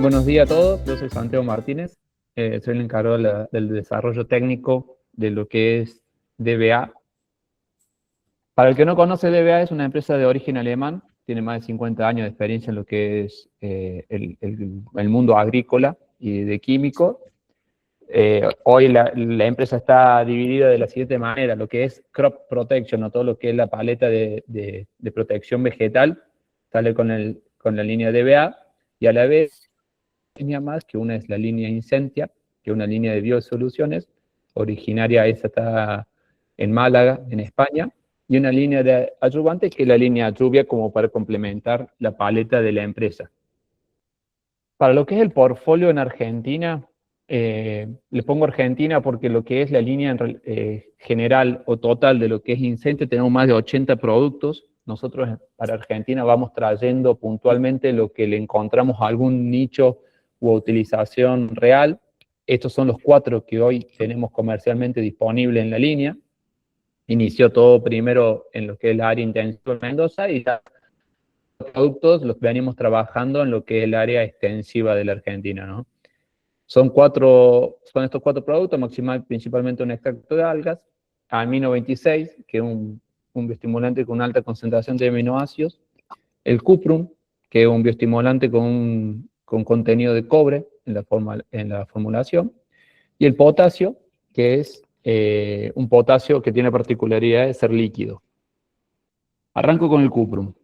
Buenos días a todos, yo soy Santiago Martínez, soy el encargado del desarrollo técnico de lo que es DBA. Para el que no conoce, DBA es una empresa de origen alemán, tiene más de 50 años de experiencia en lo que es el mundo agrícola y de químico. Hoy la empresa está dividida de la siguiente manera: lo que es crop protection, o todo lo que es la paleta de protección vegetal, sale con la línea DBA, y a la vez línea más, que una es la línea Incentia, que es una línea de biosoluciones, originaria esa está en Málaga, en España, y una línea de adyuvantes, que es la línea lluvia, como para complementar la paleta de la empresa. Para lo que es el portfolio en Argentina, le pongo Argentina porque lo que es la línea general o total de lo que es Incentia, tenemos más de 80 productos. Nosotros para Argentina vamos trayendo puntualmente lo que le encontramos a algún nicho u utilización real. Estos son los 4 que hoy tenemos comercialmente disponibles en la línea. Inició todo primero en lo que es la área intensiva en Mendoza, y ya los productos los venimos trabajando en lo que es el área extensiva de la Argentina, ¿no? Son estos 4 productos, principalmente un extracto de algas, Amino 26, que es un bioestimulante con alta concentración de aminoácidos, el Cuprum, que es un bioestimulante con contenido de cobre en la formulación, y el potasio, que es un potasio que tiene particularidad de ser líquido. Arranco con el Cuprum.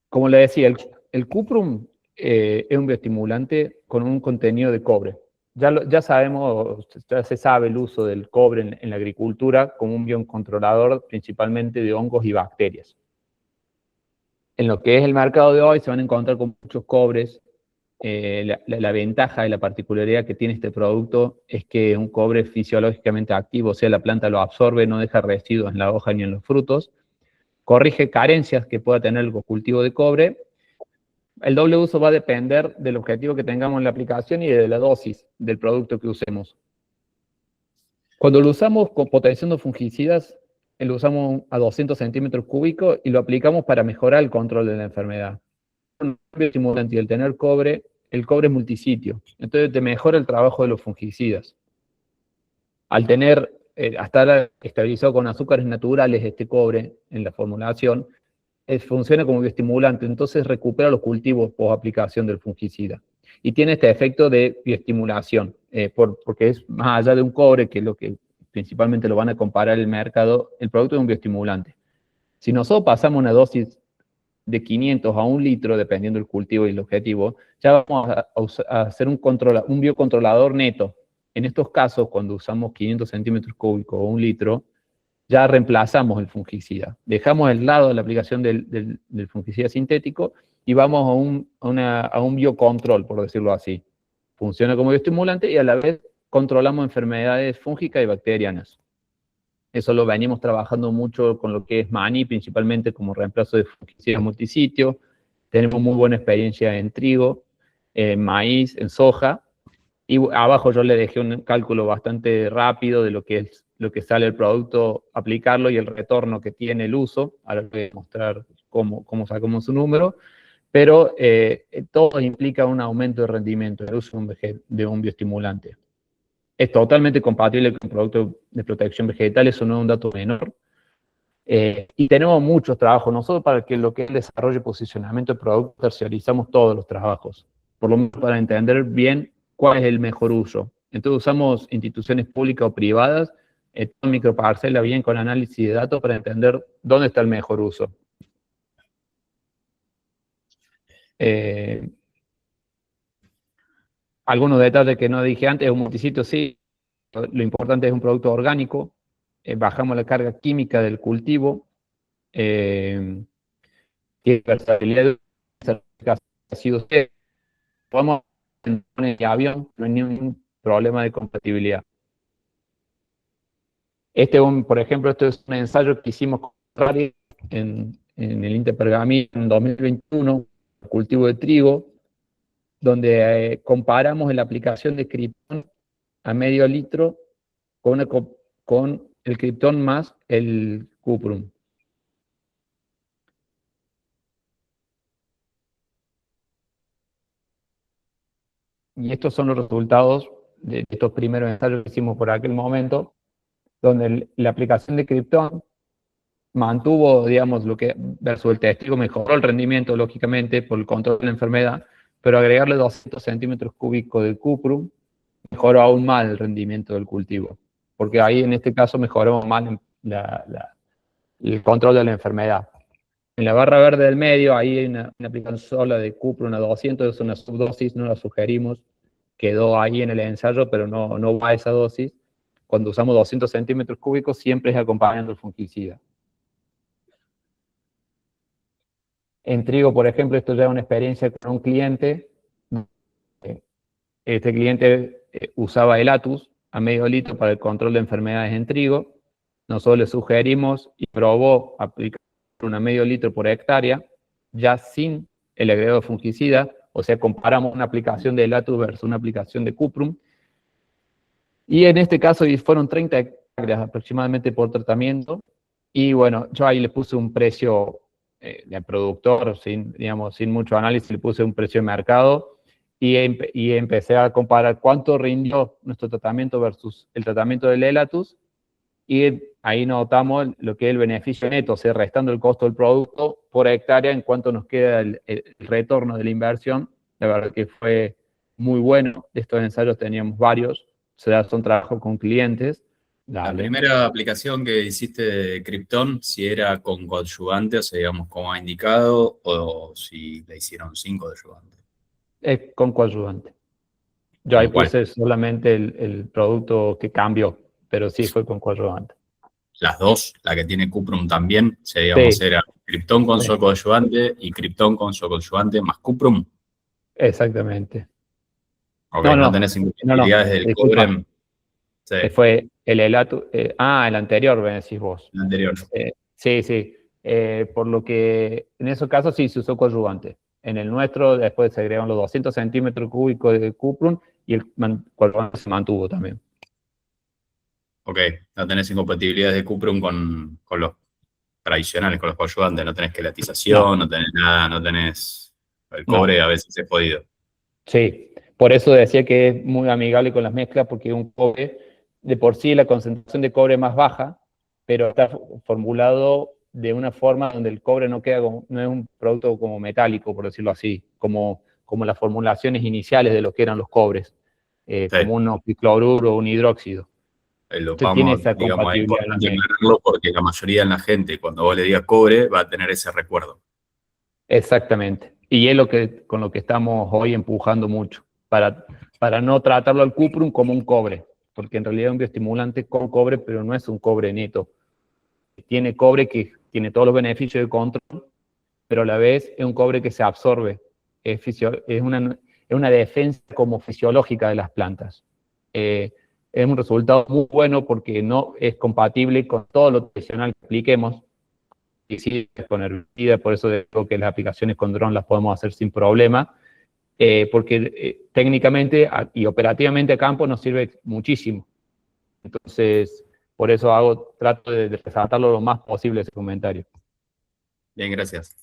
Como le decía, el Cuprum es un bioestimulante con un contenido de cobre. Ya sabemos, ya se sabe el uso del cobre en la agricultura como un biocontrolador principalmente de hongos y bacterias. En lo que es el mercado de hoy se van a encontrar con muchos cobres. La ventaja y la particularidad que tiene este producto es que es un cobre fisiológicamente activo, o sea, la planta lo absorbe, no deja residuos en la hoja ni en los frutos, corrige carencias que pueda tener el cultivo de cobre. El doble uso va a depender del objetivo que tengamos en la aplicación y de la dosis del producto que usemos. Cuando lo usamos potenciando fungicidas, lo usamos a 200 centímetros cúbicos y lo aplicamos para mejorar el control de la enfermedad. Y el tener cobre, el cobre es multisitio, entonces te mejora el trabajo de los fungicidas. Al tener, estar estabilizado con azúcares naturales este cobre en la formulación, funciona como bioestimulante, entonces recupera los cultivos por aplicación del fungicida. Y tiene este efecto de bioestimulación, porque es más allá de un cobre, que es lo que principalmente lo van a comparar el mercado, el producto es un bioestimulante. Si nosotros pasamos una dosis de 500 a 1 litro, dependiendo del cultivo y el objetivo, ya vamos a hacer un biocontrolador neto. En estos casos, cuando usamos 500 centímetros cúbicos o 1 litro, ya reemplazamos el fungicida. Dejamos al lado la aplicación del fungicida sintético y vamos a un biocontrol, por decirlo así. Funciona como bioestimulante y a la vez controlamos enfermedades fúngicas y bacterianas. Eso lo venimos trabajando mucho con lo que es maní, principalmente como reemplazo de fungicidas multisitio. Tenemos muy buena experiencia en trigo, en maíz, en soja. Y abajo yo le dejé un cálculo bastante rápido de lo que sale el producto, aplicarlo y el retorno que tiene el uso. Ahora les voy a mostrar cómo sacamos su número. Pero todo implica un aumento de rendimiento del uso de un bioestimulante. Es totalmente compatible con productos de protección vegetal, eso no es un dato menor. Y tenemos muchos trabajos. Nosotros, para que lo que es el desarrollo y posicionamiento de productos, terciarizamos todos los trabajos, por lo menos para entender bien cuál es el mejor uso. Entonces usamos instituciones públicas o privadas, microparcela, bien con análisis de datos, para entender dónde está el mejor uso. Algunos detalles que no dije antes: un multisitio, sí, lo importante es un producto orgánico, bajamos la carga química del cultivo, tiene versatilidad de ácidos, podemos poner el avión, no hay ningún problema de compatibilidad. Por ejemplo, este es un ensayo que hicimos con Ferrari en el Interpergamino en 2021, cultivo de trigo, donde comparamos la aplicación de Krypton a medio litro con el Krypton más el Cuprum. y estos son los resultados de estos primeros ensayos que hicimos por aquel momento, donde la aplicación de Krypton mantuvo, digamos, lo que versus el testigo mejoró el rendimiento, lógicamente, por el control de la enfermedad, pero agregarle 200 centímetros cúbicos de cuprum mejoró aún más el rendimiento del cultivo, porque ahí en este caso mejoró más el control de la enfermedad. En la barra verde del medio, ahí hay una aplicación sola de cuprum a 200, es una subdosis, no la sugerimos, quedó ahí en el ensayo, pero no va a esa dosis. Cuando usamos 200 centímetros cúbicos, siempre es acompañando el fungicida. En trigo, por ejemplo, esto ya es una experiencia con un cliente. Este cliente usaba el Atus a medio litro para el control de enfermedades en trigo. Nosotros le sugerimos y probó aplicar a medio litro por hectárea, ya sin el agregado de fungicida, o sea, comparamos una aplicación de Elatus versus una aplicación de Cuprum, y en este caso fueron 30 hectáreas aproximadamente por tratamiento, y bueno, yo ahí le puse un precio de productor, digamos, sin mucho análisis, le puse un precio de mercado, y empecé a comparar cuánto rindió nuestro tratamiento versus el tratamiento del Elatus, y ahí notamos lo que es el beneficio neto, o sea, restando el costo del producto por hectárea, en cuanto nos queda el retorno de la inversión. La verdad que fue muy bueno. De estos ensayos teníamos varios, o sea, son trabajos con clientes. La Dale. primera aplicación que hiciste de Krypton, si era con coadyuvante, o sea, digamos, como ha indicado, o si la hicieron sin coadyuvante. Es con coadyuvante. Yo ahí ¿Con cuál? puse solamente el producto que cambió, pero sí fue con coadyuvante. Las dos, la que tiene Cuprum también, o sea, digamos, Sí, era Krypton con sí, coadyuvante y Krypton con coadyuvante más Cuprum. exactamente. Ok, No, no no, tenés no, incompatibilidades del disculpa. cobre. Sí, Fue el Elatus. El anterior, me decís vos. el anterior. Sí, sí. Por lo que en esos casos sí se usó coadyuvante. En el nuestro, después se agregaron los 200 centímetros cúbicos de cuprum y el coadyuvante se mantuvo también. Ok, no tenés incompatibilidades de Cuprum con los tradicionales, con los coadyuvantes. No tenés quelatización, No, no tenés nada, no tenés. El no. cobre a veces es jodido. Sí. Por eso decía que es muy amigable con las mezclas, porque un cobre, de por sí la concentración de cobre es más baja, pero está formulado de una forma donde el cobre no queda como, no es un producto como metálico, por decirlo así, como las formulaciones iniciales de lo que eran los cobres, Sí. como un oxicloruro o un hidróxido. Entonces tiene Vamos, esa digamos, es compatibilidad en la importante mezcla. aclararlo porque la mayoría de la gente, cuando vos le digas cobre, va a tener ese recuerdo. Exactamente. Y es con lo que estamos hoy empujando mucho, para no tratarlo al cuprum como un cobre, porque en realidad es un bioestimulante con cobre, pero no es un cobre neto. Tiene cobre que tiene todos los beneficios de control, pero a la vez es un cobre que se absorbe. Es una defensa como fisiológica de las plantas. Es un resultado muy bueno porque no es compatible con todo lo tradicional que apliquemos, con herbicida, por eso digo que las aplicaciones con dron las podemos hacer sin problema, porque técnicamente y operativamente a campo nos sirve muchísimo. Entonces, por eso trato de resaltarlo lo más posible ese comentario. Bien, gracias.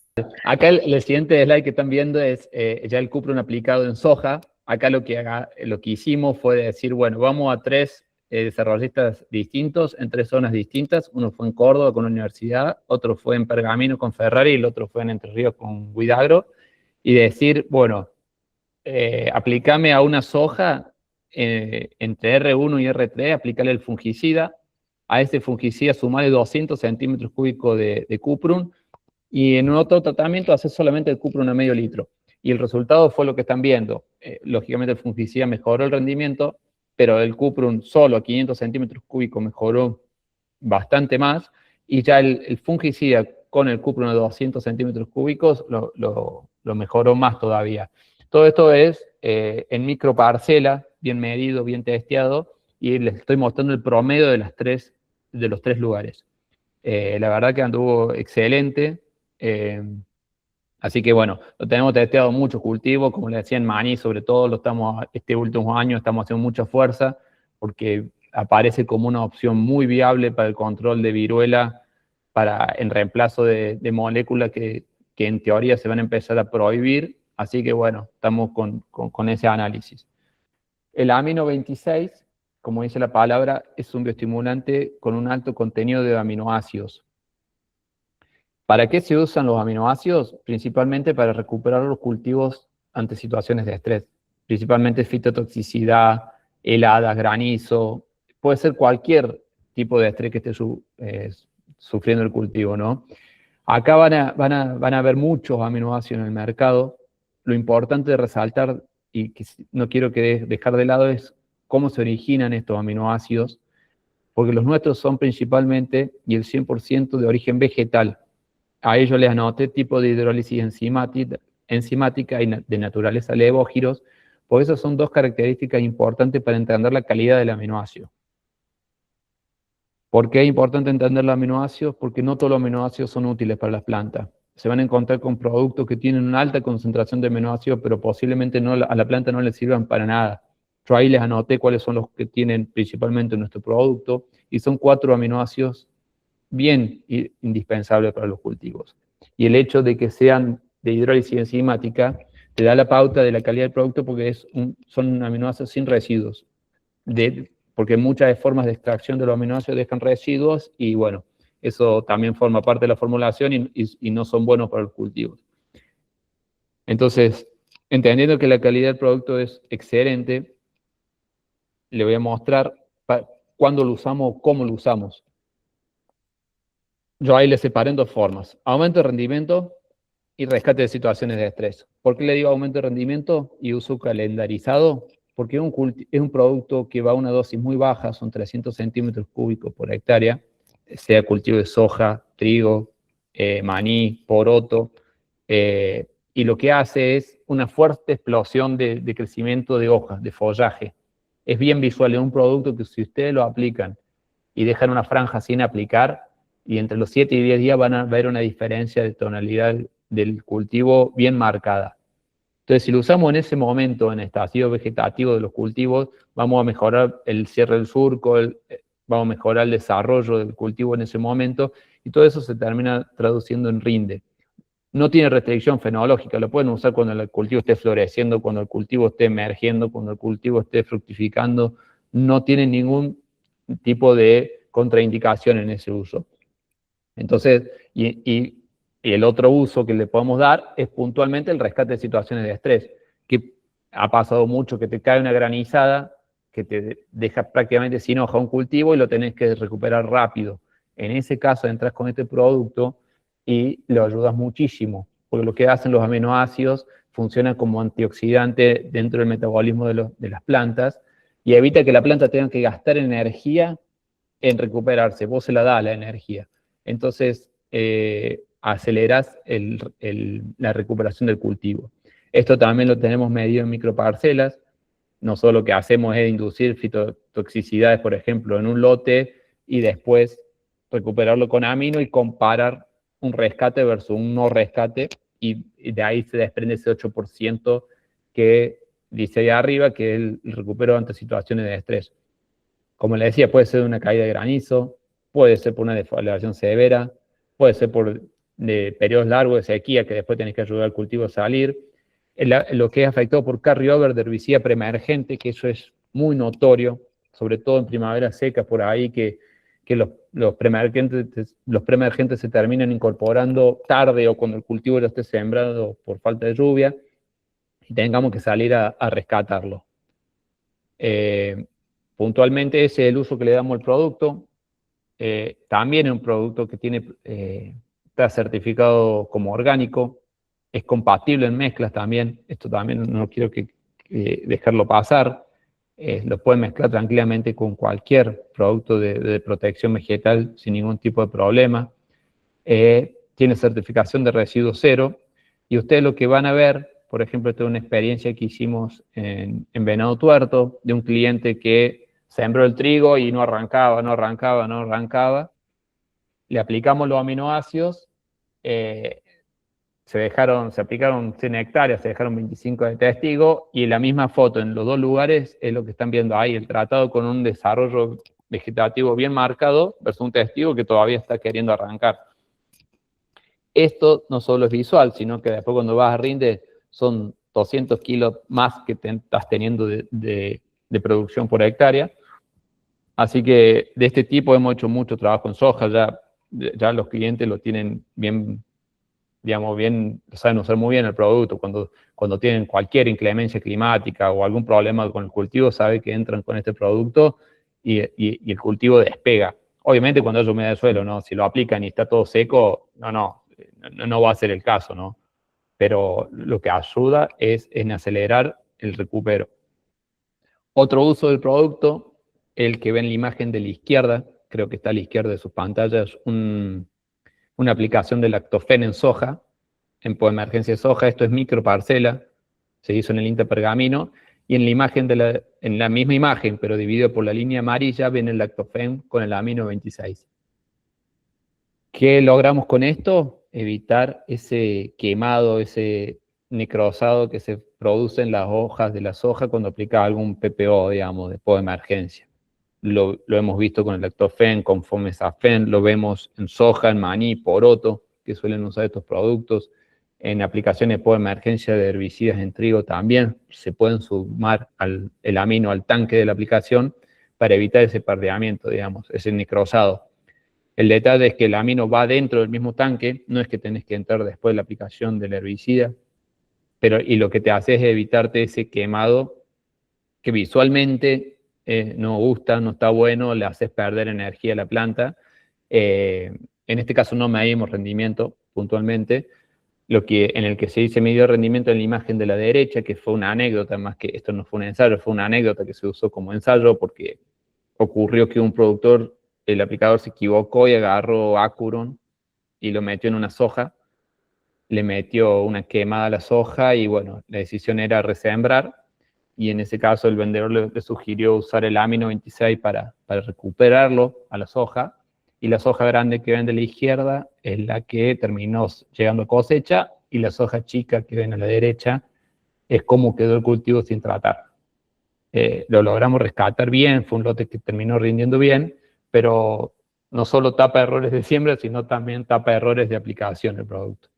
Acá el siguiente slide que están viendo es ya el cuprum aplicado en soja. Acá lo que hicimos fue decir, bueno, vamos a 3 desarrollistas distintos, en 3 zonas distintas. Uno fue en Córdoba con una universidad, otro fue en Pergamino con Ferrari y el otro fue en Entre Ríos con Guidagro. Y decir, bueno, aplícame a una soja entre R1 y R3, aplicarle el fungicida. A ese fungicida sumarle 200 centímetros cúbicos de cuprum, y en otro tratamiento hacer solamente el cuprum a medio litro. Y el resultado fue lo que están viendo. Lógicamente el fungicida mejoró el rendimiento, pero el cuprum solo a 500 centímetros cúbicos mejoró bastante más, y ya el fungicida con el cuprum de 200 centímetros cúbicos lo mejoró más todavía. Todo esto es en microparcela, bien medido, bien testeado, y les estoy mostrando el promedio de los tres lugares. La verdad que anduvo excelente. Así que bueno, lo tenemos testeado mucho cultivo, como le decía en maní, sobre todo este último año estamos haciendo mucha fuerza porque aparece como una opción muy viable para el control de viruela, en reemplazo de moléculas que en teoría se van a empezar a prohibir. Así que bueno, estamos con ese análisis. El amino 26, como dice la palabra, es un bioestimulante con un alto contenido de aminoácidos. ¿Para qué se usan los aminoácidos? Principalmente para recuperar los cultivos ante situaciones de estrés, principalmente fitotoxicidad, heladas, granizo, puede ser cualquier tipo de estrés que esté sufriendo el cultivo, ¿no? Acá van a haber muchos aminoácidos en el mercado. Lo importante de resaltar, y que no quiero dejar de lado, es cómo se originan estos aminoácidos, porque los nuestros son principalmente y el 100% de origen vegetal. A ellos les anoté tipo de hidrólisis enzimática y de naturaleza levógiros, porque esas son dos características importantes para entender la calidad del aminoácido. ¿Por qué es importante entender los aminoácidos? Porque no todos los aminoácidos son útiles para las plantas. Se van a encontrar con productos que tienen una alta concentración de aminoácidos, pero posiblemente a la planta no le sirvan para nada. Yo ahí les anoté cuáles son los que tienen principalmente nuestro producto, y son 4 aminoácidos bien indispensables para los cultivos. Y el hecho de que sean de hidrólisis enzimática te da la pauta de la calidad del producto, porque son aminoácidos sin residuos. Porque muchas formas de extracción de los aminoácidos dejan residuos, y bueno, eso también forma parte de la formulación y no son buenos para los cultivos. Entonces, entendiendo que la calidad del producto es excelente, le voy a mostrar cuándo lo usamos o cómo lo usamos. Yo ahí le separé en 2 formas: aumento de rendimiento y rescate de situaciones de estrés. ¿Por qué le digo aumento de rendimiento y uso calendarizado? Porque es un producto que va a una dosis muy baja, son 300 centímetros cúbicos por hectárea, sea cultivo de soja, trigo, maní, poroto, y lo que hace es una fuerte explosión de crecimiento de hojas, de follaje. Es bien visual, es un producto que si ustedes lo aplican y dejan una franja sin aplicar, y entre los 7 y 10 días van a ver una diferencia de tonalidad del cultivo bien marcada. Entonces, si lo usamos en ese momento, en el estadio vegetativo de los cultivos, vamos a mejorar el cierre del surco, vamos a mejorar el desarrollo del cultivo en ese momento, y todo eso se termina traduciendo en rinde. No tiene restricción fenológica, lo pueden usar cuando el cultivo esté floreciendo, cuando el cultivo esté emergiendo, cuando el cultivo esté fructificando. No tiene ningún tipo de contraindicación en ese uso. Entonces, y el otro uso que le podemos dar es puntualmente el rescate de situaciones de estrés, que ha pasado mucho, que te cae una granizada, que te deja prácticamente sin hoja un cultivo y lo tenés que recuperar rápido. En ese caso entras con este producto y lo ayudas muchísimo, porque lo que hacen los aminoácidos funciona como antioxidante dentro del metabolismo de las plantas, y evita que la planta tenga que gastar energía en recuperarse. Vos se la das la energía. Entonces, acelerás la recuperación del cultivo. Esto también lo tenemos medido en microparcelas. Nosotros lo que hacemos es inducir fitotoxicidades, por ejemplo, en un lote, y después recuperarlo con amino y comparar un rescate versus un no rescate, y de ahí se desprende ese 8% que dice ahí arriba, que es el recupero ante situaciones de estrés. Como les decía, puede ser una caída de granizo, puede ser por una defoliación severa, puede ser por periodos largos de sequía que después tenés que ayudar al cultivo a salir. Lo que es afectado por carryover de herbicida preemergente, que eso es muy notorio, sobre todo en primavera seca, por ahí que los preemergentes se terminan incorporando tarde o cuando el cultivo ya esté sembrado por falta de lluvia, y tengamos que salir a rescatarlo. Puntualmente ese es el uso que le damos al producto. También es un producto que está certificado como orgánico, es compatible en mezclas también. Esto también no quiero dejarlo pasar. Lo pueden mezclar tranquilamente con cualquier producto de protección vegetal sin ningún tipo de problema. Tiene certificación de residuo cero, y ustedes lo que van a ver, por ejemplo, esta es una experiencia que hicimos en Venado Tuerto, de un cliente que sembró el trigo y no arrancaba. Le aplicamos los aminoácidos, se aplicaron 100 hectáreas, se dejaron 25 de testigo, y en la misma foto en los 2 lugares es lo que están viendo ahí, el tratado con un desarrollo vegetativo bien marcado versus un testigo que todavía está queriendo arrancar. Esto no solo es visual, sino que después cuando vas a rinde son 200 kilos más que estás teniendo de de producción por hectárea. Así que de este tipo hemos hecho mucho trabajo en soja, ya los clientes lo tienen bien, digamos, bien, saben usar muy bien el producto. Cuando tienen cualquier inclemencia climática o algún problema con el cultivo, saben que entran con este producto y el cultivo despega. Obviamente cuando hay humedad de suelo, ¿no? Si lo aplican y está todo seco, no va a ser el caso, ¿no? Pero lo que ayuda es en acelerar el recupero. Otro uso del producto, el que ven la imagen de la izquierda, creo que está a la izquierda de sus pantallas, una aplicación de lactofen en soja, en poemergencia de soja. Esto es microparcela, se hizo en el interpergamino, y en la imagen en la misma imagen, pero dividido por la línea amarilla, ven el lactofen con el amino 26. ¿Qué logramos con esto? Evitar ese quemado, ese necrosado que se produce en las hojas de la soja cuando aplica algún PPO, digamos, de poemergencia. Lo hemos visto con el lactofen, con fomesafen, lo vemos en soja, en maní, poroto, que suelen usar estos productos. En aplicaciones por emergencia de herbicidas en trigo también se pueden sumar el amino al tanque de la aplicación para evitar ese pardeamiento, digamos, ese necrosado. El detalle es que el amino va dentro del mismo tanque, no es que tenés que entrar después de la aplicación del herbicida, y lo que te hace es evitarte ese quemado que visualmente no gusta, no está bueno, le haces perder energía a la planta. En este caso no medimos rendimiento puntualmente, en el que se midió rendimiento en la imagen de la derecha, que fue una anécdota, más que esto no fue un ensayo, fue una anécdota que se usó como ensayo porque ocurrió que un productor, el aplicador se equivocó y agarró Acuron y lo metió en una soja, le metió una quemada a la soja y bueno, la decisión era resembrar, y en ese caso el vendedor le sugirió usar el amino 26 para recuperarlo a la soja, y la soja grande que ven de la izquierda es la que terminó llegando a cosecha, y la soja chica que ven a la derecha es como quedó el cultivo sin tratar. Lo logramos rescatar bien, fue un lote que terminó rindiendo bien, pero no solo tapa errores de siembra, sino también tapa errores de aplicación del producto.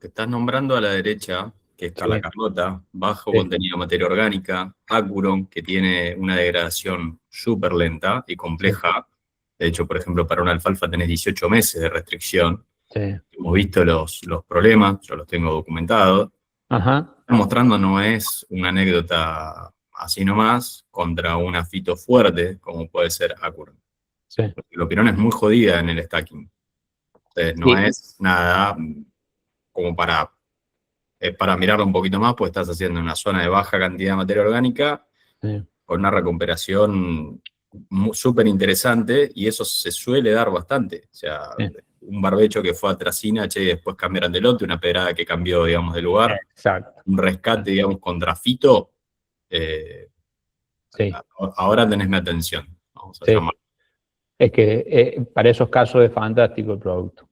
Que estás nombrando a la derecha, que está Sí. la Carlota, bajo Sí. contenido de materia orgánica, Acuron, que tiene una degradación súper lenta y compleja. De hecho, por ejemplo, para una alfalfa tenés 18 meses de restricción. Sí. Hemos visto los problemas, yo los tengo documentados. Ajá. Está mostrando no es una anécdota así nomás contra una fito fuerte, como puede ser Acuron. Sí. La opinión es muy jodida en el stacking. Entonces, no Sí. es nada como para mirarlo un poquito más, pues estás haciendo una zona de baja cantidad de materia orgánica Sí. con una recuperación súper interesante, y eso se suele dar bastante. O sea, Sí. un barbecho que fue a Tracina, y después cambiaron de lote, una pedrada que cambió, digamos, de lugar, Exacto. un rescate, digamos, contra fito. Sí. Ahora tenés mi atención, vamos a Sí. llamar. Es que para esos casos es fantástico el producto.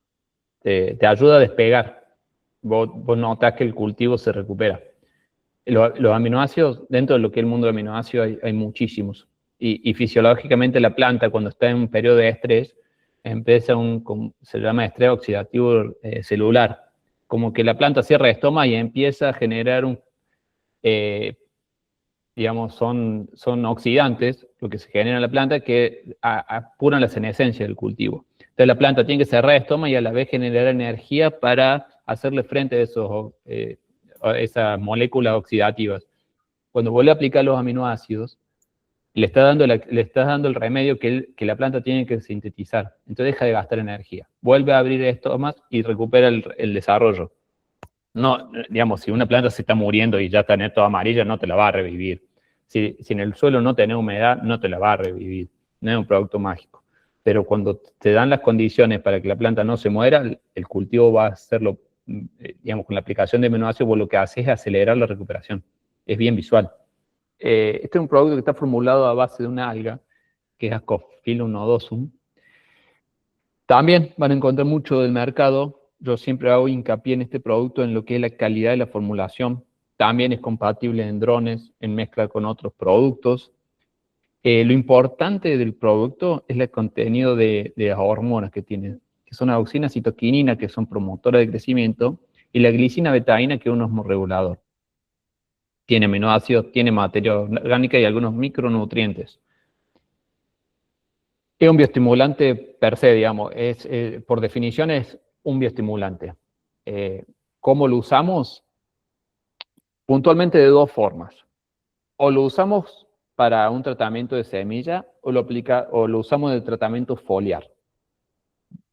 Te ayuda a despegar. Vos notás que el cultivo se recupera. Los aminoácidos, dentro de lo que es el mundo de aminoácidos, hay muchísimos. Y fisiológicamente la planta, cuando está en un periodo de estrés, empieza se llama estrés oxidativo celular. Como que la planta cierra estómago y empieza a generar digamos, son oxidantes, lo que se genera en la planta, que apuran la senescencia del cultivo. Entonces la planta tiene que cerrar estómago y a la vez generar energía para hacerle frente a esas moléculas oxidativas. Cuando vuelve a aplicar los aminoácidos, le estás dando el remedio que la planta tiene que sintetizar. Entonces deja de gastar energía. Vuelve a abrir estómago y recupera el desarrollo. No, digamos, si una planta se está muriendo y ya está en todo amarilla, no te la va a revivir. Si en el suelo no tenés humedad, no te la va a revivir. No es un producto mágico. Pero cuando te dan las condiciones para que la planta no se muera, el cultivo va a hacerlo, digamos, con la aplicación de aminoácidos, vos lo que hace es acelerar la recuperación. Es bien visual. Este es un producto que está formulado a base de una alga, que es Ascophyllum nodosum. También van a encontrar mucho del mercado. Yo siempre hago hincapié en este producto, en lo que es la calidad de la formulación. También es compatible en drones, en mezcla con otros productos. Lo importante del producto es el contenido de las hormonas que tiene, que son auxina, citoquinina, que son promotoras de crecimiento, y la glicina betaína, que es un osmorregulador. tiene aminoácidos, tiene materia orgánica y algunos micronutrientes. Es un bioestimulante per se, digamos, por definición es un bioestimulante. ¿Cómo lo usamos? Puntualmente de dos formas. O lo usamos para un tratamiento de semilla o lo usamos de tratamiento foliar.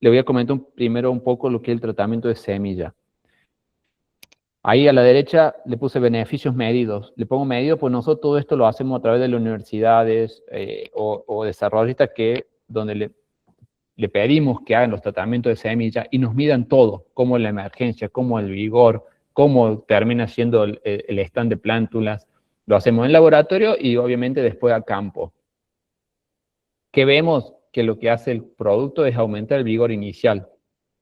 Le voy a comentar primero un poco lo que es el tratamiento de semilla. Ahí a la derecha le puse beneficios medidos. Le pongo medidos, pues nosotros todo esto lo hacemos a través de las universidades o desarrollistas donde le pedimos que hagan los tratamientos de semilla y nos midan todo, como la emergencia, como el vigor, cómo termina siendo el stand de plántulas. Lo hacemos en laboratorio y obviamente después a campo. ¿Qué vemos? Que lo que hace el producto es aumentar el vigor inicial,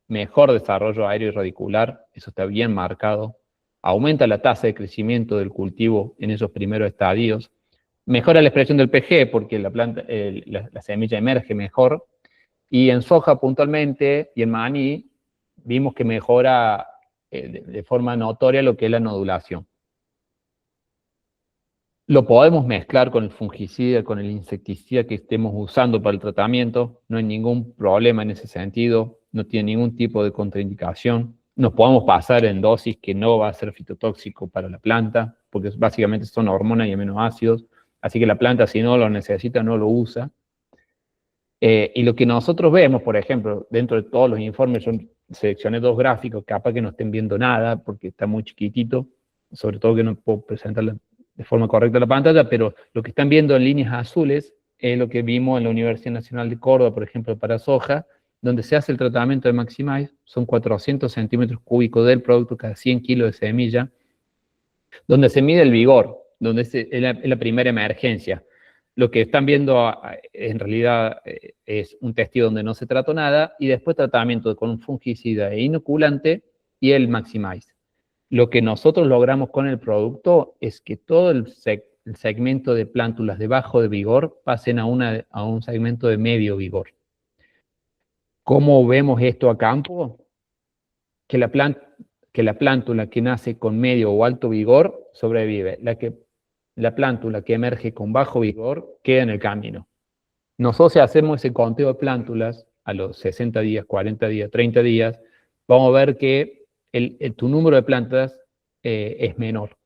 mejor desarrollo aéreo y radicular, eso está bien marcado, aumenta la tasa de crecimiento del cultivo en esos primeros estadios, mejora la expresión del PG porque la semilla emerge mejor, y en soja puntualmente y en maní vimos que mejora de forma notoria lo que es la nodulación. Lo podemos mezclar con el fungicida, con el insecticida que estemos usando para el tratamiento, no hay ningún problema en ese sentido, no tiene ningún tipo de contraindicación. Nos podemos pasar en dosis que no va a ser fitotóxico para la planta, porque básicamente son hormonas y aminoácidos, así que la planta si no lo necesita no lo usa. Y lo que nosotros vemos, por ejemplo, dentro de todos los informes, yo seleccioné dos gráficos, capaz que no estén viendo nada, porque está muy chiquitito, sobre todo que no puedo presentar de forma correcta la pantalla, pero lo que están viendo en líneas azules es lo que vimos en la Universidad Nacional de Córdoba, por ejemplo, para soja, donde se hace el tratamiento de Maximize, son 400 centímetros cúbicos del producto cada 100 kilos de semilla, donde se mide el vigor, donde es la primera emergencia. Lo que están viendo en realidad es un testigo donde no se trató nada y después tratamiento con un fungicida e inoculante y el Maximize. Lo que nosotros logramos con el producto es que todo el segmento de plántulas de bajo de vigor pasen a un segmento de medio vigor. ¿Cómo vemos esto a campo? Que la plántula que nace con medio o alto vigor sobrevive. La plántula que emerge con bajo vigor queda en el camino. Nosotros si hacemos ese conteo de plántulas a los 60 días, 40 días, 30 días, vamos a ver que tu número de plantas es menor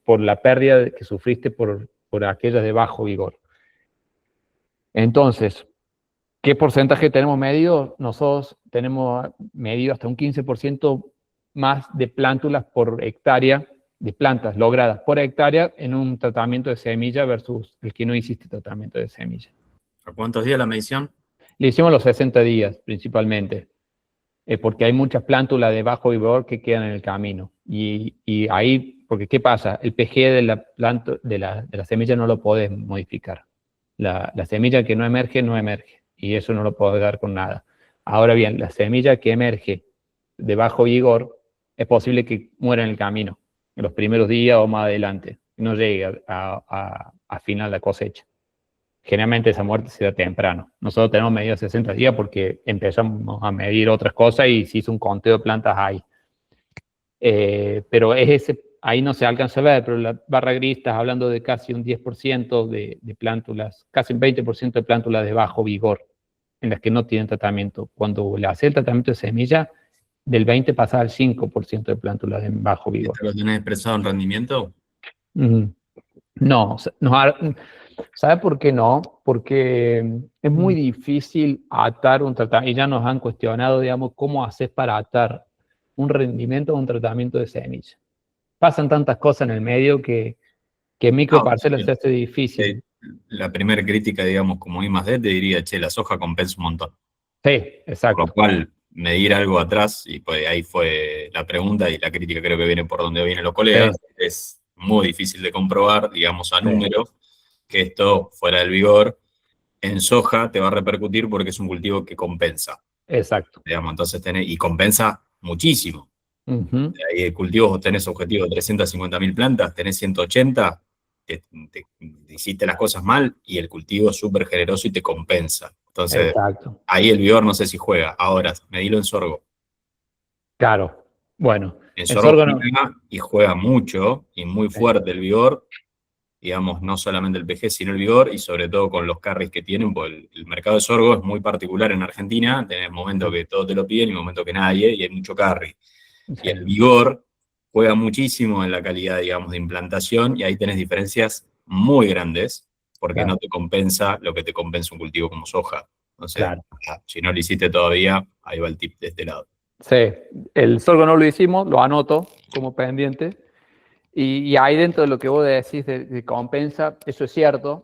por la pérdida que sufriste por aquellas de bajo vigor. Entonces, ¿qué porcentaje tenemos medido? Nosotros tenemos medido hasta un 15% más de plántulas por hectárea, de plantas logradas por hectárea en un tratamiento de semilla versus el que no hiciste tratamiento de semilla. ¿A cuántos días la medición? Le hicimos los 60 días principalmente, porque hay muchas plántulas de bajo vigor que quedan en el camino. Y ahí, porque ¿qué pasa? El PG de la semilla no lo podés modificar. La semilla que no emerge, no emerge. Y eso no lo podés dar con nada. Ahora bien, la semilla que emerge de bajo vigor es posible que muera en el camino, en los primeros días o más adelante. No llegue a final de cosecha. Generalmente esa muerte se da temprano. Nosotros tenemos medido 60 días porque empezamos a medir otras cosas y se hizo un conteo de plantas ahí. Pero ahí no se alcanza a ver, pero la barra gris está hablando de casi un 10% de plántulas, casi un 20% de plántulas de bajo vigor, en las que no tienen tratamiento. Cuando le hace el tratamiento de semilla, del 20 pasa al 5% de plántulas de bajo vigor. ¿Lo tenés expresado en rendimiento? No, ¿sabe por qué no? Porque es muy difícil atar un tratamiento, y ya nos han cuestionado, digamos, cómo haces para atar un rendimiento a un tratamiento de semilla. Pasan tantas cosas en el medio que microparcelas se hace difícil. La primera crítica, digamos, como I+D, te diría, che, la soja compensa un montón. Sí, exacto. Por lo cual, medir algo atrás, y pues ahí fue la pregunta, y la crítica creo que viene por donde vienen los colegas, sí. Es muy difícil de comprobar, digamos, a número, que esto, fuera del vigor, en soja te va a repercutir porque es un cultivo que compensa. Exacto. Digamos, entonces y compensa muchísimo. Ahí cultivos vos tenés objetivo de 350.000 plantas, tenés 180, te hiciste las cosas mal y el cultivo es súper generoso y te compensa. Entonces, ahí el vigor no sé si juega. Ahora, medilo en sorgo. Claro. Bueno, El el sorgo sorgo no. juega y juega mucho y muy fuerte el vigor, digamos, no solamente el PG, sino el vigor, y sobre todo con los carries que tienen, porque el mercado de sorgo es muy particular en Argentina, tenés momentos que todos te lo piden y momentos que nadie, y hay mucho carry. Y el Sí, vigor juega muchísimo en la calidad, digamos, de implantación, y ahí tenés diferencias muy grandes, porque no claro, te compensa lo que te compensa un cultivo como soja. Entonces, claro. si no lo hiciste todavía, ahí va el tip de este lado. Sí, el sorgo no lo hicimos, lo anoto como pendiente. Y ahí dentro de lo que vos decís de compensa, eso es cierto.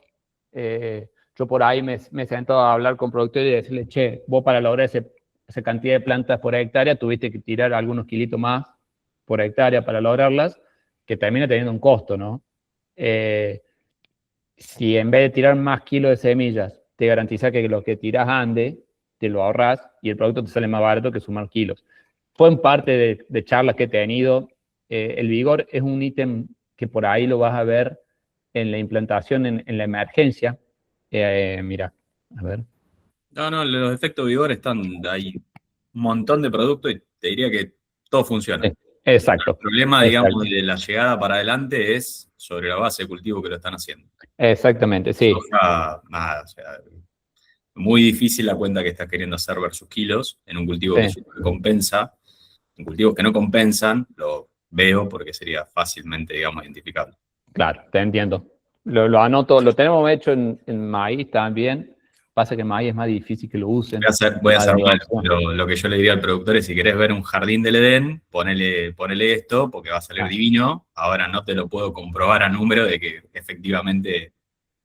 Yo por ahí me he sentado a hablar con productores y decirles, che, vos para lograr esa cantidad de plantas por hectárea tuviste que tirar algunos kilitos más por hectárea para lograrlas, que termina teniendo un costo, ¿no? Eh, si en vez de tirar más kilos de semillas, te garantiza que lo que tiras ande, te lo ahorras y el producto te sale más barato que sumar kilos. Fue en parte de charlas que he tenido. El vigor es un ítem que por ahí lo vas a ver en la implantación, en la emergencia. Mira, a ver. No, no, los efectos vigor están, hay un montón de productos y te diría que todos funcionan. El Exacto, problema, digamos, exacto, de la llegada para adelante es sobre la base de cultivo que lo están haciendo. exactamente, sí, Soja, nada, o sea, muy difícil la cuenta que estás queriendo hacer versus kilos en un cultivo que sí, compensa. En cultivos que no compensan, lo veo porque sería fácilmente, digamos, identificable. claro, te entiendo. Lo anoto, lo tenemos hecho en maíz también. Pasa que en maíz es más difícil que lo usen, Voy a más de hacer mal. adopción. Lo que yo le diría al productor es: si querés ver un jardín del Edén, ponele esto porque va a salir Ah, divino. Ahora no te lo puedo comprobar a número de que efectivamente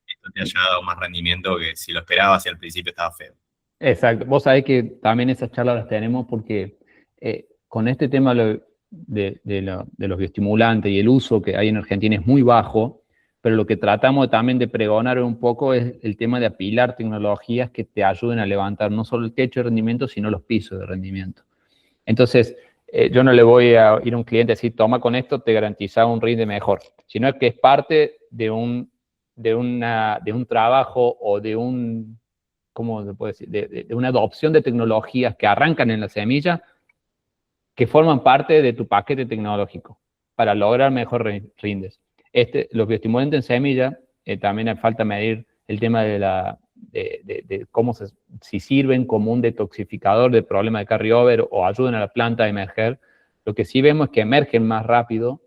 esto te haya dado más rendimiento que si lo esperabas y al principio estaba feo. exacto. Vos sabés que también esas charlas las tenemos porque con este tema de los bioestimulantes y el uso que hay en Argentina es muy bajo, pero lo que tratamos también de pregonar un poco es el tema de apilar tecnologías que te ayuden a levantar no solo el techo de rendimiento, sino los pisos de rendimiento. Entonces, yo no le voy a ir a un cliente y decir, toma con esto, te garantiza un rinde mejor, sino que es parte de un trabajo o de un, ¿cómo se puede decir? De una adopción de tecnologías que arrancan en la semilla, que forman parte de tu paquete tecnológico para lograr mejor rindes. Los bioestimulantes en semilla, también hace falta medir el tema de cómo si sirven como un detoxificador de problemas de carryover o ayudan a la planta a emerger. Lo que sí vemos es que emergen más rápido,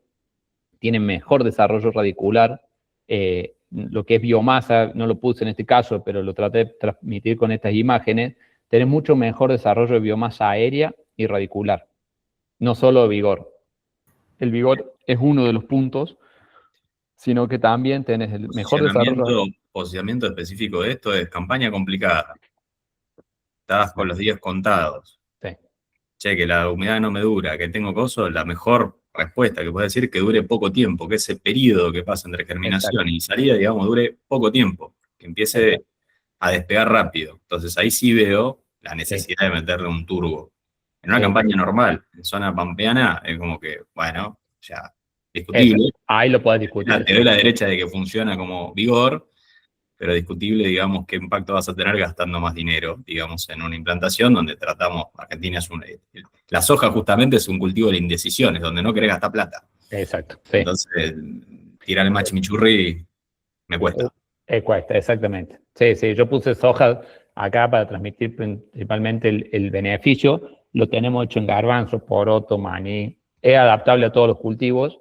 tienen mejor desarrollo radicular. Lo que es biomasa, no lo puse en este caso, pero lo traté de transmitir con estas imágenes, tenés mucho mejor desarrollo de biomasa aérea y radicular, no solo vigor. El vigor es uno de los puntos, sino que también tenés el mejor desarrollo. Posicionamiento específico de esto es campaña complicada. Estás con los días contados. Sí, Che, que la humedad no me dura, que tengo coso, la mejor respuesta que puedo decir es que dure poco tiempo, que ese periodo que pasa entre exacto, germinación y salida, digamos, dure poco tiempo, que empiece exacto. a despegar rápido. Entonces ahí sí veo la Sí, necesidad de meterle un turbo. En una sí. campaña normal, en zona pampeana, es como que, bueno, ya, Exacto. discutible. Ahí lo puedes discutir, Te doy sí. la derecha de que funciona como vigor, pero discutible, digamos, qué impacto vas a tener gastando más dinero, digamos, en una implantación donde tratamos, Argentina es la soja justamente es un cultivo de indecisiones, donde no querés gastar plata. Exacto, sí. Entonces, tirar el machimichurri me cuesta. Cuesta, exactamente. Sí, sí, yo puse soja acá para transmitir principalmente el beneficio. Lo tenemos hecho en garbanzo, poroto, maní. Es adaptable a todos los cultivos.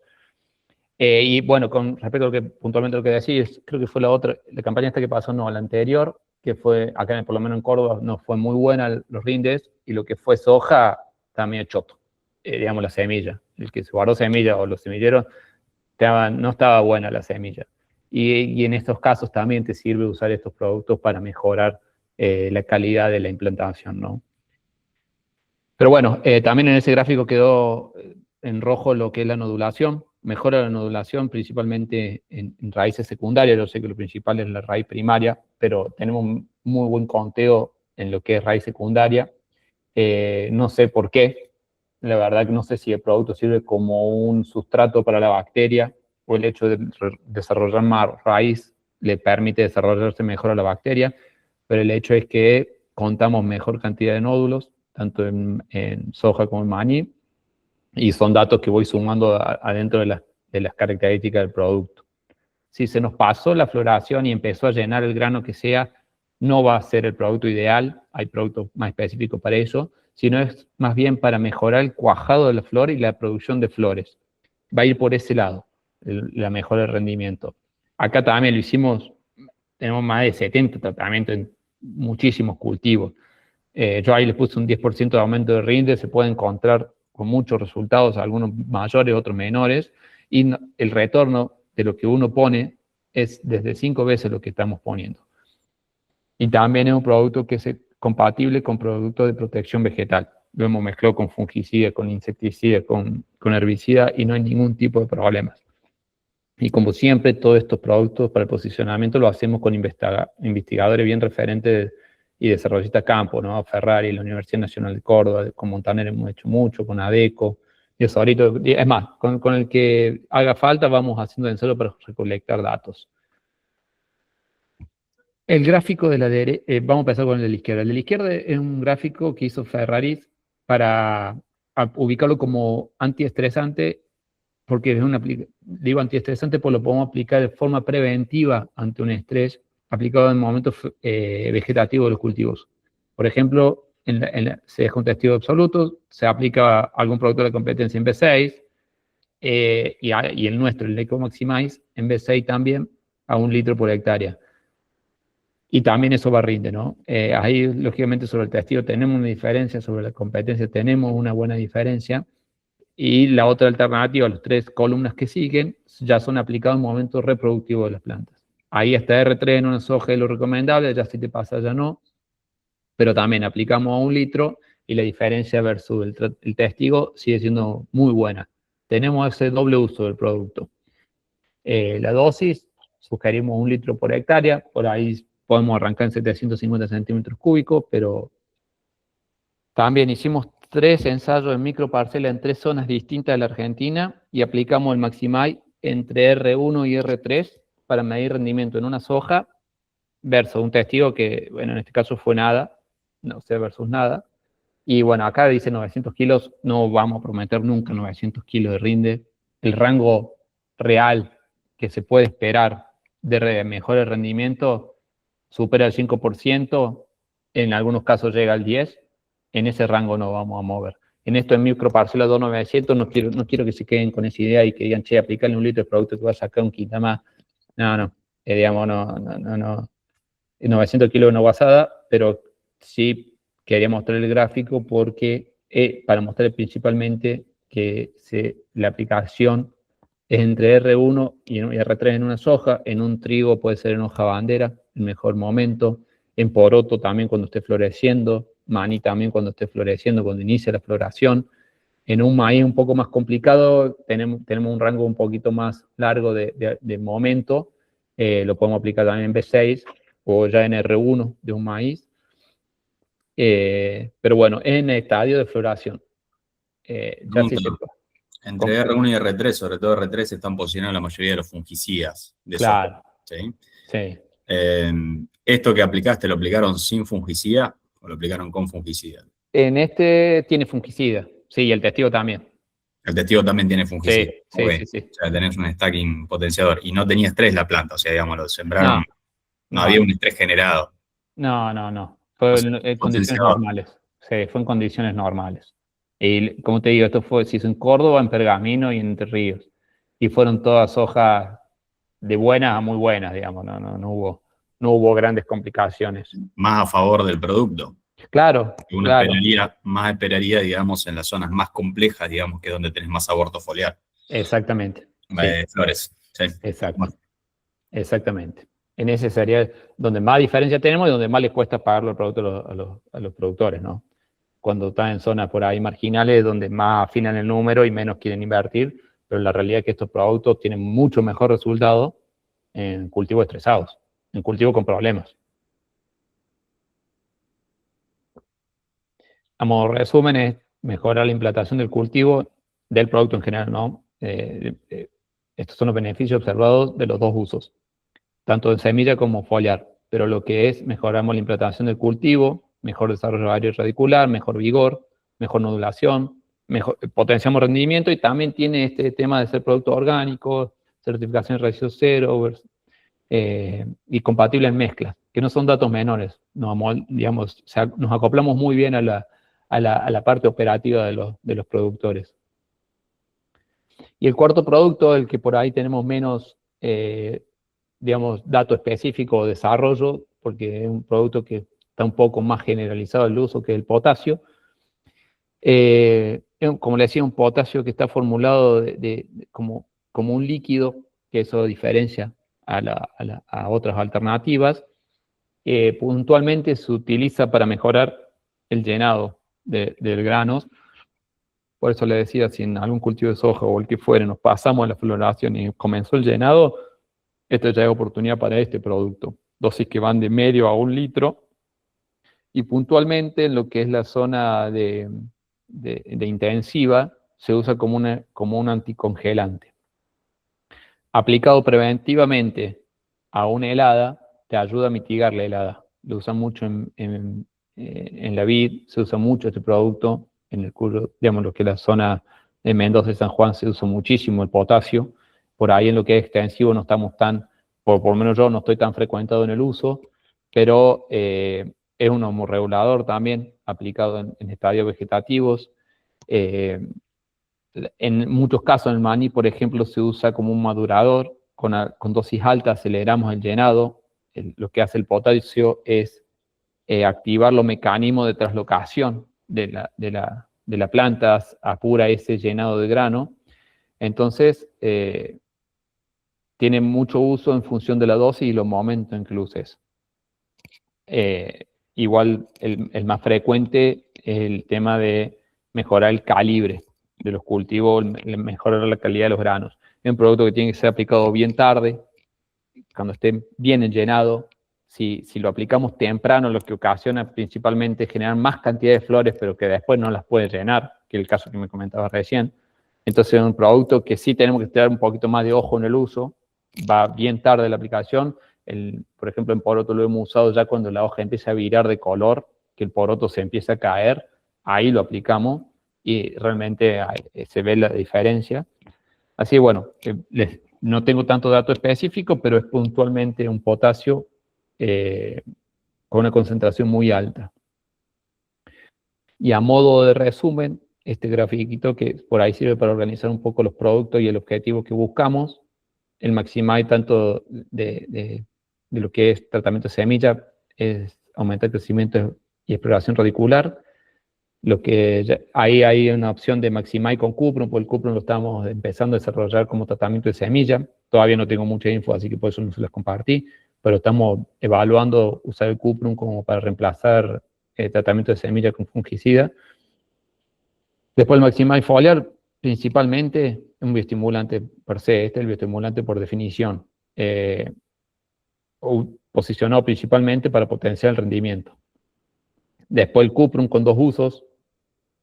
Y bueno, con respecto a lo que puntualmente lo que decís, creo que fue la campaña esta que pasó, no, la anterior, que fue acá, por lo menos en Córdoba, no fue muy buena los rindes, y lo que fue soja, también choto. Digamos, la semilla. El que se guardó semilla o los semilleros, no estaba buena la semilla. Y en estos casos también te sirve usar estos productos para mejorar la calidad de la implantación, ¿no? Pero bueno, también en ese gráfico quedó en rojo lo que es la nodulación. Mejora la nodulación principalmente en raíces secundarias. Yo sé que lo principal es la raíz primaria, pero tenemos un muy buen conteo en lo que es raíz secundaria. No sé por qué. La verdad que no sé si el producto sirve como un sustrato para la bacteria o el hecho de desarrollar más raíz le permite desarrollarse mejor a la bacteria, pero el hecho es que contamos mejor cantidad de nódulos, tanto en soja como en maní, Y son datos que voy sumando adentro de las características del producto. Si se nos pasó la floración y empezó a llenar el grano que sea, no va a ser el producto ideal, hay productos más específicos para eso, sino es más bien para mejorar el cuajado de la flor y la producción de flores. Va a ir por ese lado, la mejora del rendimiento. Acá también lo hicimos, tenemos más de 70 tratamientos en muchísimos cultivos. Yo ahí les puse un 10% de aumento de rinde, se puede encontrar con muchos resultados, algunos mayores, otros menores, y el retorno de lo que uno pone es desde 5 veces lo que estamos poniendo. Y también es un producto que es compatible con productos de protección vegetal. Lo hemos mezclado con fungicida, con insecticida, con herbicida y no hay ningún tipo de problemas. Y como siempre, todos estos productos para el posicionamiento lo hacemos con investigadores bien referentes y desarrollistas campo, ¿no? Ferrari, la Universidad Nacional de Córdoba, con Montaner hemos hecho mucho, con ADECO. Y eso ahorita, es más, con el que haga falta vamos haciendo ensayo para recolectar datos. El gráfico de la derecha, vamos a empezar con el de la izquierda. El de la izquierda es un gráfico que hizo Ferrari para ubicarlo como antiestresante, porque es digo antiestresante porque lo podemos aplicar de forma preventiva ante un estrés aplicado en momentos vegetativos de los cultivos. Por ejemplo, se deja un testigo absoluto, se aplica algún producto de competencia en B6, y el nuestro, el Eco Maximize, en B6 también, a 1 litro por hectárea. Y también eso va a rinde, ¿no? Ahí, lógicamente, sobre el testigo tenemos una diferencia, sobre la competencia tenemos una buena diferencia, y la otra alternativa, las 3 columnas que siguen, ya son aplicados en momentos reproductivos de las plantas. Ahí está R3 en una soja es lo recomendable, ya si te pasa ya no, pero también aplicamos a 1 litro y la diferencia versus el testigo sigue siendo muy buena. Tenemos ese doble uso del producto. La dosis, sugerimos 1 litro por hectárea, por ahí podemos arrancar en 750 centímetros cúbicos, pero también hicimos 3 ensayos en microparcela en 3 zonas distintas de la Argentina y aplicamos el Maximize entre R1 y R3 para medir rendimiento en una soja versus un testigo que, bueno, en este caso fue nada, no sé, versus nada. Y bueno, acá dice 900 kilos, no vamos a prometer nunca 900 kilos de rinde. El rango real que se puede esperar de mejor rendimiento supera el 5%, en algunos casos llega al 10%, en ese rango no vamos a mover. En esto en microparcela 2.900 no quiero que se queden con esa idea y que digan, che, aplicarle 1 litro de producto que va a sacar un quinta más. No, digamos, no. 900 kilos de una guasada, pero sí quería mostrar el gráfico porque para mostrar principalmente que la aplicación es entre R1 y R3 en una soja, en un trigo puede ser en hoja bandera, el mejor momento, en poroto también cuando esté floreciendo, maní también cuando esté floreciendo, cuando inicia la floración. En un maíz un poco más complicado, tenemos un rango un poquito más largo de momento, lo podemos aplicar también en B6 o ya en R1 de un maíz, pero bueno, en el estadio de floración. Ya sí se puede. Entre R1 y R3, sobre todo R3, están posicionados la mayoría de los fungicidas de claro, soja, ¿sí? Sí. ¿Esto que aplicaste lo aplicaron sin fungicida o lo aplicaron con fungicida? En este tiene fungicida, sí, y el testigo también. El testigo también tiene fungicida. Sí, okay. sí. O sea, tenés un stacking potenciador y no tenía estrés la planta, o sea, digamos, lo sembraron, no había un estrés generado. No. Fue en condiciones normales. Sí, fue en condiciones normales. Y como te digo, se hizo en Córdoba, en Pergamino y en Entre Ríos. Y fueron todas hojas de buenas a muy buenas, digamos, no hubo grandes complicaciones. Más a favor del producto. Claro, Uno esperaría, digamos, en las zonas más complejas, digamos, que es donde tenés más aborto foliar. Exactamente. Flores. Sí. Exacto. Bueno. Exactamente. En ese sería donde más diferencia tenemos y donde más les cuesta pagarlo el producto a los productores, ¿no? Cuando están en zonas por ahí marginales, donde más afinan el número y menos quieren invertir, pero la realidad es que estos productos tienen mucho mejor resultado en cultivos estresados, en cultivos con problemas. A modo de resumen, es mejorar la implantación del cultivo, del producto en general, ¿no? Estos son los beneficios observados de los dos usos, tanto en semilla como foliar, pero lo que es, mejoramos la implantación del cultivo, mejor desarrollo aéreo radicular, mejor vigor, mejor nodulación, potenciamos rendimiento y también tiene este tema de ser producto orgánico, certificación de residuos cero, y compatible en mezclas, que no son datos menores. Digamos, nos acoplamos muy bien a la parte operativa de los productores. Y el cuarto producto, el que por ahí tenemos menos, digamos, dato específico o desarrollo, porque es un producto que está un poco más generalizado el uso, que es el potasio. Como le decía, un potasio que está formulado como un líquido, que eso diferencia a otras alternativas. Puntualmente se utiliza para mejorar el llenado del granos. Por eso le decía, si en algún cultivo de soja o el que fuere nos pasamos a la floración y comenzó el llenado, esto ya es oportunidad para este producto. Dosis que van de medio a 1 litro. Y puntualmente en lo que es la zona de intensiva, se usa como un anticongelante. Aplicado preventivamente a una helada, te ayuda a mitigar la helada. Lo usan mucho en la vid, se usa mucho este producto. En el curso, digamos, lo que es la zona de Mendoza y San Juan, se usa muchísimo el potasio. Por ahí en lo que es extensivo no estamos por lo menos yo no estoy tan frecuentado en el uso, pero es un hormorregulador también, aplicado en estadios vegetativos. En muchos casos en el maní, por ejemplo, se usa como un madurador. Con dosis altas aceleramos el llenado. Lo que hace el potasio es activar los mecanismos de translocación de la planta, apura ese llenado de grano. Entonces, tiene mucho uso en función de la dosis y los momentos en que lo uses. Igual, el más frecuente es el tema de mejorar el calibre de los cultivos, mejorar la calidad de los granos. Es un producto que tiene que ser aplicado bien tarde, cuando esté bien llenado. Si lo aplicamos temprano, lo que ocasiona principalmente es generar más cantidad de flores, pero que después no las puede llenar, que es el caso que me comentaba recién. Entonces es un producto que sí tenemos que tener un poquito más de ojo en el uso. Va bien tarde la aplicación. Por ejemplo, en poroto lo hemos usado ya cuando la hoja empieza a virar de color, que el poroto se empieza a caer. Ahí lo aplicamos y realmente se ve la diferencia. Así que bueno, no tengo tanto dato específico, pero es puntualmente un potasio con una concentración muy alta. Y a modo de resumen, este grafiquito que por ahí sirve para organizar un poco los productos y el objetivo que buscamos. El Maximize, tanto de lo que es tratamiento de semilla, es aumentar el crecimiento y exploración radicular. Ahí hay una opción de Maximize con Cuprum, porque el Cuprum lo estamos empezando a desarrollar como tratamiento de semilla. Todavía no tengo mucha info, así que por eso no se las compartí, pero estamos evaluando usar el Cuprum como para reemplazar el tratamiento de semilla con fungicida. Después el Maximize foliar, principalmente un bioestimulante per se. Este es el bioestimulante por definición, posicionado principalmente para potenciar el rendimiento. Después el Cuprum con 2 usos.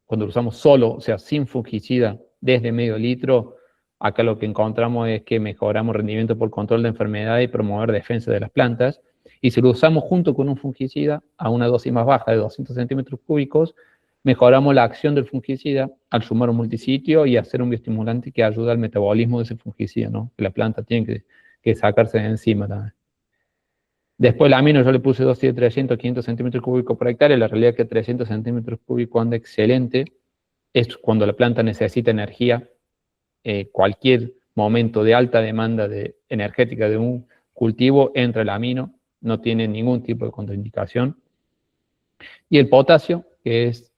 Cuando lo usamos solo, o sea, sin fungicida, desde medio litro, acá lo que encontramos es que mejoramos rendimiento por control de enfermedades y promover defensa de las plantas. Y si lo usamos junto con un fungicida, a una dosis más baja de 200 centímetros cúbicos, mejoramos la acción del fungicida al sumar un multisitio y hacer un bioestimulante que ayuda al metabolismo de ese fungicida, ¿no? Que la planta tiene que sacarse de encima también. Después el amino yo le puse dosis de 300, 500 centímetros cúbicos por hectárea. La realidad es que 300 centímetros cúbicos anda excelente. Es cuando la planta necesita energía. Cualquier momento de alta demanda energética de un cultivo entra el amino. No tiene ningún tipo de contraindicación. Y el potasio, que es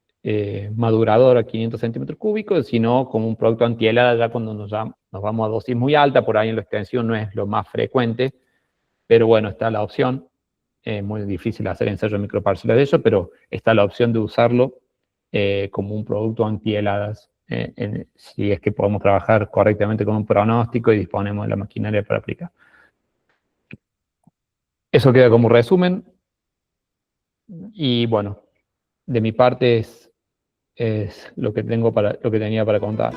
madurador a 500 centímetros cúbicos, sino como un producto antihelada ya cuando nos vamos a dosis muy alta. Por ahí en la extensión no es lo más frecuente. Pero bueno, está la opción. Es muy difícil hacer ensayos microparciales de eso, pero está la opción de usarlo como un producto antiheladas, si es que podemos trabajar correctamente con un pronóstico y disponemos de la maquinaria para aplicar. Eso queda como resumen. Y bueno, de mi parte es lo que tenía para contar.